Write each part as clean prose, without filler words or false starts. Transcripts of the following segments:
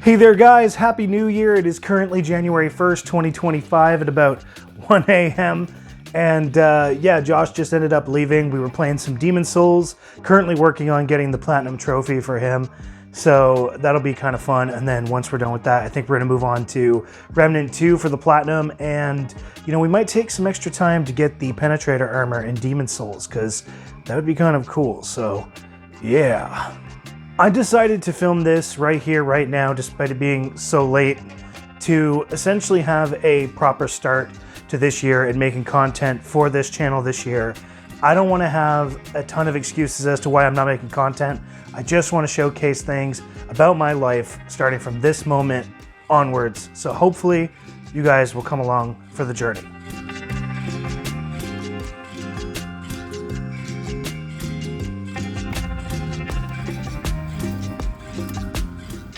Hey there guys, Happy New Year. It is currently January 1st, 2025 at about 1 a.m. And yeah, Josh just ended up leaving. We were playing some Demon's Souls, currently working on getting the Platinum Trophy for him. So that'll be kind of fun. And then once we're done with that, I think we're gonna move on to Remnant 2 for the Platinum. And you know, we might take some extra time to get the Penetrator armor in Demon's Souls, because that would be kind of cool. So yeah. I decided to film this right here, right now, despite it being so late, to essentially have a proper start to this year and making content for this channel this year. I don't want to have a ton of excuses as to why I'm not making content. I just want to showcase things about my life starting from this moment onwards. So hopefully you guys will come along for the journey.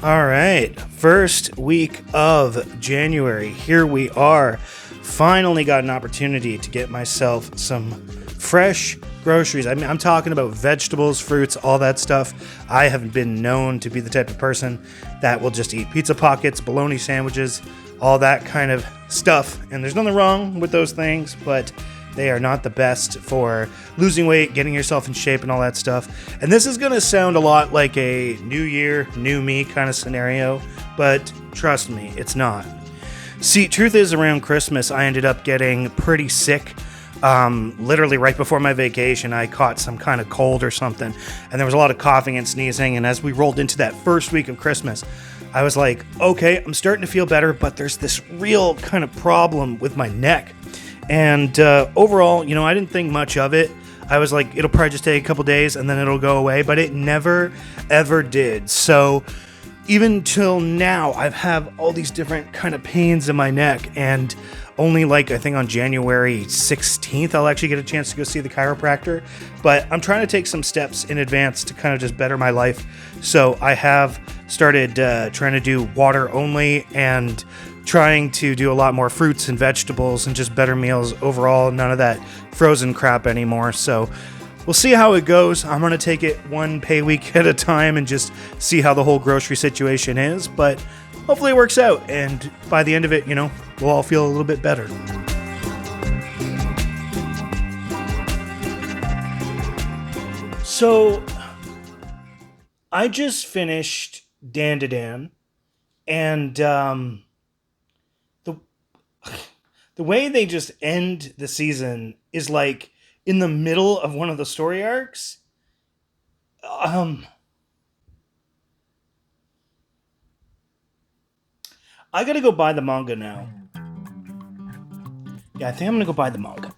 All right, first week of January, here we are. Finally got an opportunity to get myself some fresh groceries. I mean, I'm talking about vegetables, fruits, all that stuff. I have been known to be the type of person that will just eat pizza pockets, bologna sandwiches, all that kind of stuff. And there's nothing wrong with those things, but they are not the best for losing weight, getting yourself in shape, and all that stuff. And this is going to sound a lot like a new year, new me kind of scenario, but trust me, it's not. See, truth is, around Christmas, I ended up getting pretty sick. Literally right before my vacation, I caught some kind of cold or something, and there was a lot of coughing and sneezing. And as we rolled into that first week of Christmas, I was like, okay, I'm starting to feel better, but there's this real kind of problem with my neck. And overall, you know, I didn't think much of it. I was like, it'll probably just take a couple days and then it'll go away, but it never, ever did. So even till now, I've had all these different kind of pains in my neck, and only like, I think on January 16th, I'll actually get a chance to go see the chiropractor. But I'm trying to take some steps in advance to kind of just better my life. So I have started trying to do water only and trying to do a lot more fruits and vegetables and just better meals overall. None of that frozen crap anymore. So we'll see how it goes. I'm going to take it one pay week at a time and just see how the whole grocery situation is. But hopefully it works out. And by the end of it, you know, we'll all feel a little bit better. So I just finished Dan to Dan, and the way they just end the season is like in the middle of one of the story arcs. I gotta go buy the manga now. Yeah, I think I'm gonna go buy the manga.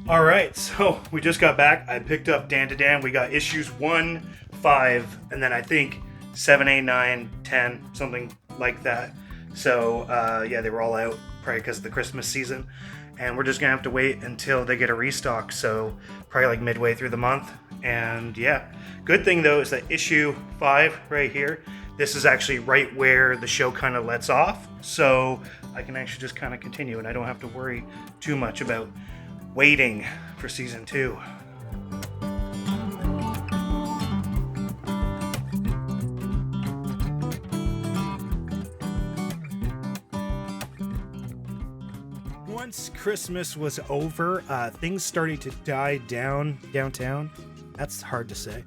All right, so we just got back. I picked up Dan to Dan. We got issues 1, 5, and then I think 7, 8, 9, 10, something like that. So yeah, they were all out probably because of the Christmas season. And we're just gonna have to wait until they get a restock. So probably like midway through the month. And yeah, good thing though is that issue 5 right here, this is actually right where the show kind of lets off. So I can actually just kind of continue and I don't have to worry too much about waiting for season 2. Once Christmas was over, things started to die down downtown. That's hard to say.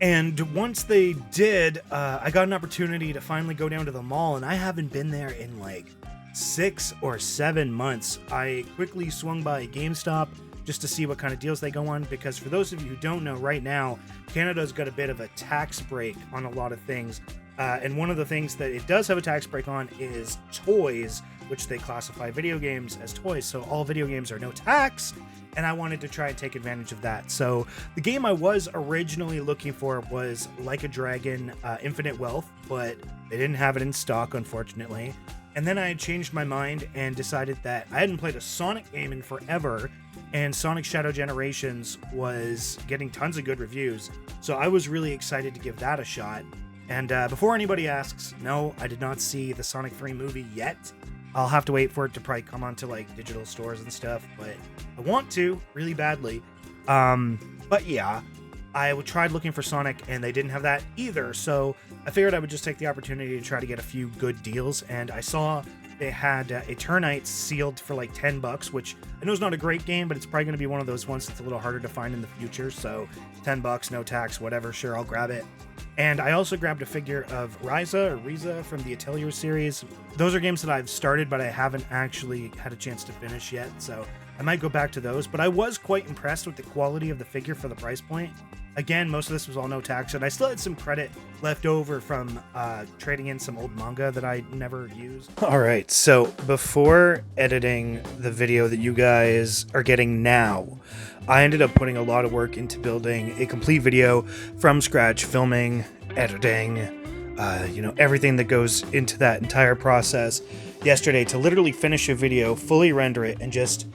And once they did, I got an opportunity to finally go down to the mall, and I haven't been there in like 6 or 7 months. I quickly swung by GameStop just to see what kind of deals they go on, because for those of you who don't know, right now Canada's got a bit of a tax break on a lot of things, and one of the things that it does have a tax break on is toys, which they classify video games as toys, so all video games are no tax, and I wanted to try and take advantage of that. So the game I was originally looking for was Like a Dragon Infinite Wealth, but they didn't have it in stock, unfortunately. And then I had changed my mind and decided that I hadn't played a Sonic game in forever, and Sonic Shadow Generations was getting tons of good reviews. So I was really excited to give that a shot. And before anybody asks, no, I did not see the Sonic 3 movie yet. I'll have to wait for it to probably come onto like digital stores and stuff, but I want to really badly. But yeah, I tried looking for Sonic and they didn't have that either. So I figured I would just take the opportunity to try to get a few good deals. And I saw they had Eternites sealed for like $10, which I know is not a great game, but it's probably going to be one of those ones that's a little harder to find in the future. So $10, no tax, whatever. Sure, I'll grab it. And I also grabbed a figure of Riza from the Atelier series. Those are games that I've started, but I haven't actually had a chance to finish yet. So I might go back to those. But I was quite impressed with the quality of the figure for the price point. Again, most of this was all no tax, and I still had some credit left over from trading in some old manga that I never used. All right, so before editing the video that you guys are getting now, I ended up putting a lot of work into building a complete video from scratch, filming, editing, everything that goes into that entire process yesterday to literally finish a video, fully render it, and just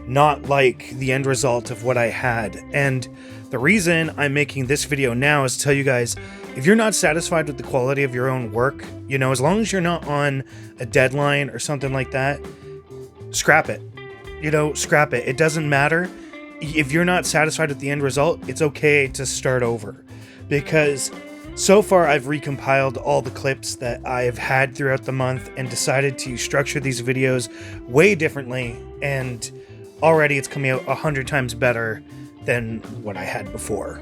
not like the end result of what I had. And the reason I'm making this video now is to tell you guys, if you're not satisfied with the quality of your own work, as long as you're not on a deadline or something like that, scrap it. Scrap it. It doesn't matter. If you're not satisfied with the end result, it's okay to start over. Because so far I've recompiled all the clips that I've had throughout the month and decided to structure these videos way differently, and already it's coming out 100 times better than what I had before.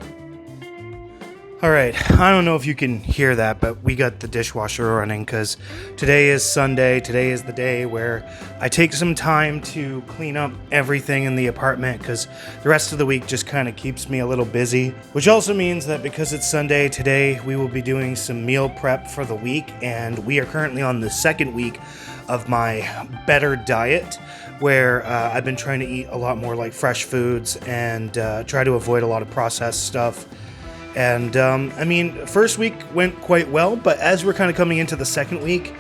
Alright, I don't know if you can hear that, but we got the dishwasher running because today is Sunday. Today is the day where I take some time to clean up everything in the apartment because the rest of the week just kind of keeps me a little busy. Which also means that because it's Sunday, today we will be doing some meal prep for the week, and we are currently on the second week of my better diet, where I've been trying to eat a lot more like fresh foods and try to avoid a lot of processed stuff. And first week went quite well, but as we're kind of coming into the second week,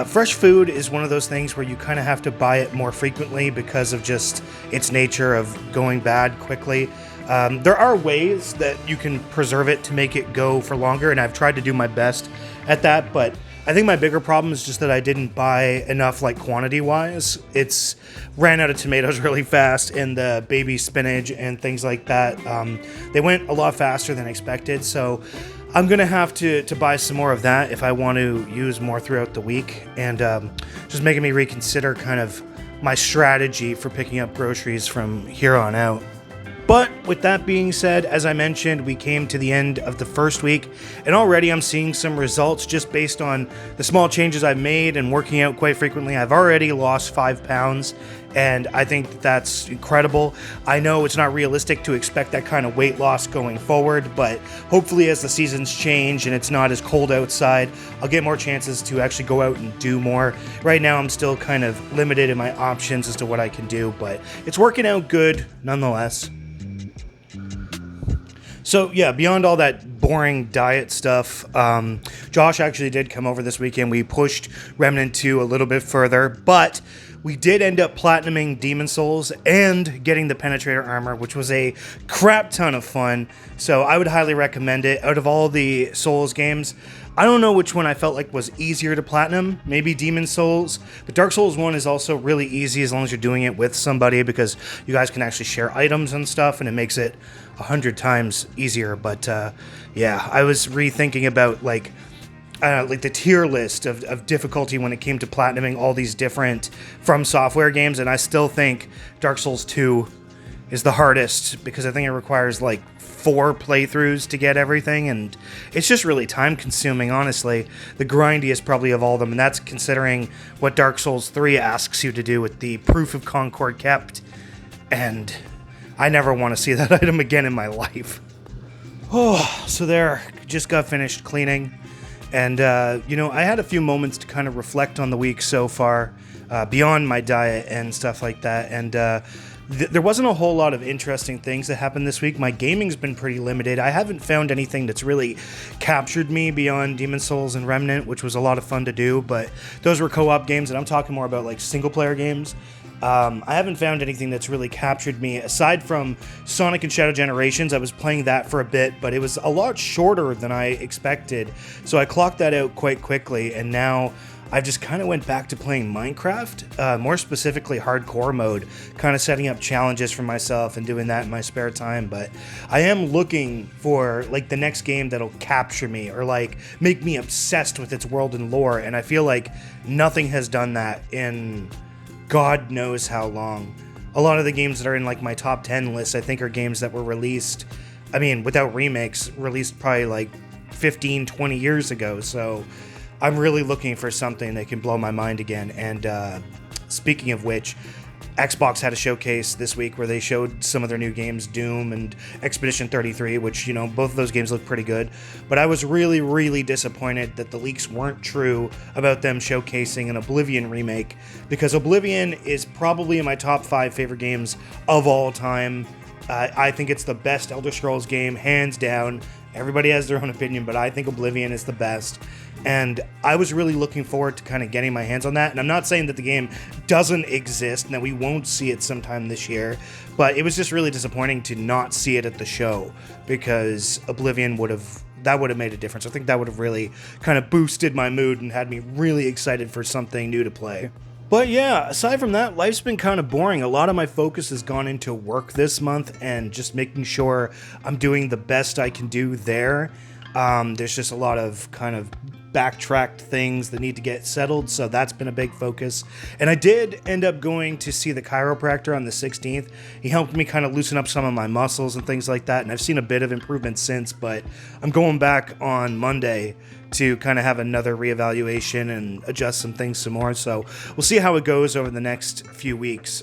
fresh food is one of those things where you kind of have to buy it more frequently because of just its nature of going bad quickly. There are ways that you can preserve it to make it go for longer, and I've tried to do my best at that, but I think my bigger problem is just that I didn't buy enough, like, quantity-wise. It's ran out of tomatoes really fast, and the baby spinach and things like that, they went a lot faster than expected, so I'm going to have to buy some more of that if I want to use more throughout the week, and just making me reconsider kind of my strategy for picking up groceries from here on out. But with that being said, as I mentioned, we came to the end of the first week, and already I'm seeing some results just based on the small changes I've made and working out quite frequently. I've already lost 5 pounds, and I think that that's incredible. I know it's not realistic to expect that kind of weight loss going forward, but hopefully as the seasons change and it's not as cold outside, I'll get more chances to actually go out and do more. Right now I'm still kind of limited in my options as to what I can do, but it's working out good nonetheless. So yeah, beyond all that boring diet stuff, Josh actually did come over this weekend. We pushed Remnant 2 a little bit further, but we did end up platinuming Demon Souls and getting the Penetrator armor, which was a crap ton of fun. So I would highly recommend it. Out of all the Souls games, I don't know which one I felt like was easier to platinum. Maybe Demon Souls, but Dark Souls 1 is also really easy as long as you're doing it with somebody, because you guys can actually share items and stuff, and it makes it 100 times easier. But yeah, I was rethinking about like the tier list of difficulty when it came to platinuming all these different From Software games, and I still think Dark Souls 2 is the hardest because I think it requires like 4 playthroughs to get everything, and it's just really time consuming, honestly. The grindiest probably of all of them, and that's considering what Dark Souls 3 asks you to do with the Proof of Concord kept, and I never want to see that item again in my life. Oh, so there, just got finished cleaning, and I had a few moments to kind of reflect on the week so far, beyond my diet and stuff like that, and There wasn't a whole lot of interesting things that happened this week. My gaming's been pretty limited. I haven't found anything that's really captured me beyond Demon's Souls and Remnant, which was a lot of fun to do, but those were co-op games, and I'm talking more about like single-player games. I haven't found anything that's really captured me, aside from Sonic and Shadow Generations. I was playing that for a bit, but it was a lot shorter than I expected, so I clocked that out quite quickly, and now I've just kind of went back to playing Minecraft, more specifically hardcore mode, kind of setting up challenges for myself and doing that in my spare time. But I am looking for like the next game that'll capture me or like make me obsessed with its world and lore. And I feel like nothing has done that in God knows how long. A lot of the games that are in like my top 10 list, I think, are games that were released, I mean, without remakes, released probably like 15, 20 years ago. So I'm really looking for something that can blow my mind again. And speaking of which, Xbox had a showcase this week where they showed some of their new games, Doom and Expedition 33, which, you know, both of those games look pretty good. But I was really, really disappointed that the leaks weren't true about them showcasing an Oblivion remake, because Oblivion is probably in my top 5 favorite games of all time. I think it's the best Elder Scrolls game, hands down. Everybody has their own opinion, but I think Oblivion is the best. And I was really looking forward to kind of getting my hands on that. And I'm not saying that the game doesn't exist and that we won't see it sometime this year, but it was just really disappointing to not see it at the show, because Oblivion would have made a difference. I think that would have really kind of boosted my mood and had me really excited for something new to play. But yeah, aside from that, life's been kind of boring. A lot of my focus has gone into work this month and just making sure I'm doing the best I can do there. There's just a lot of kind of backtracked things that need to get settled, so that's been a big focus. And I did end up going to see the chiropractor on the 16th. He helped me kind of loosen up some of my muscles and things like that, and I've seen a bit of improvement since, but I'm going back on Monday to kind of have another reevaluation and adjust some things some more. So we'll see how it goes over the next few weeks.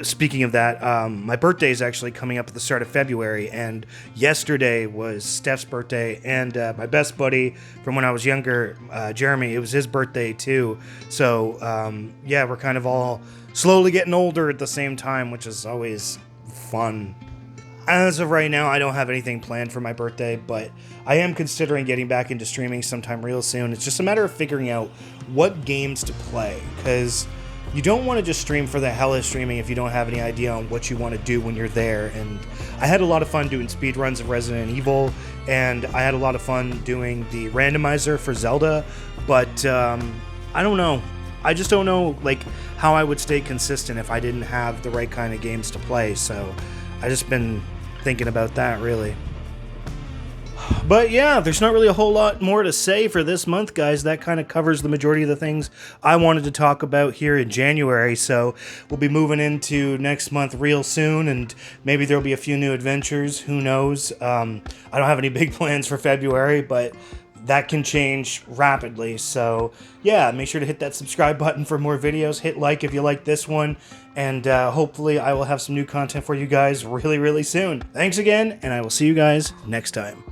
Speaking of that, my birthday is actually coming up at the start of February, and yesterday was Steph's birthday, and my best buddy from when I was younger, Jeremy, it was his birthday too. So yeah, we're kind of all slowly getting older at the same time, which is always fun. As of right now, I don't have anything planned for my birthday, but I am considering getting back into streaming sometime real soon. It's just a matter of figuring out what games to play, because you don't want to just stream for the hell of streaming if you don't have any idea on what you want to do when you're there. And I had a lot of fun doing speedruns of Resident Evil, and I had a lot of fun doing the randomizer for Zelda, but I don't know. I just don't know like how I would stay consistent if I didn't have the right kind of games to play, so I just been thinking about that, really. But yeah, there's not really a whole lot more to say for this month, guys. That kind of covers the majority of the things I wanted to talk about here in January. So we'll be moving into next month real soon, and maybe there'll be a few new adventures. Who knows? I don't have any big plans for February, but that can change rapidly. So yeah, make sure to hit that subscribe button for more videos. Hit like if you like this one, and hopefully I will have some new content for you guys really, really soon. Thanks again, and I will see you guys next time.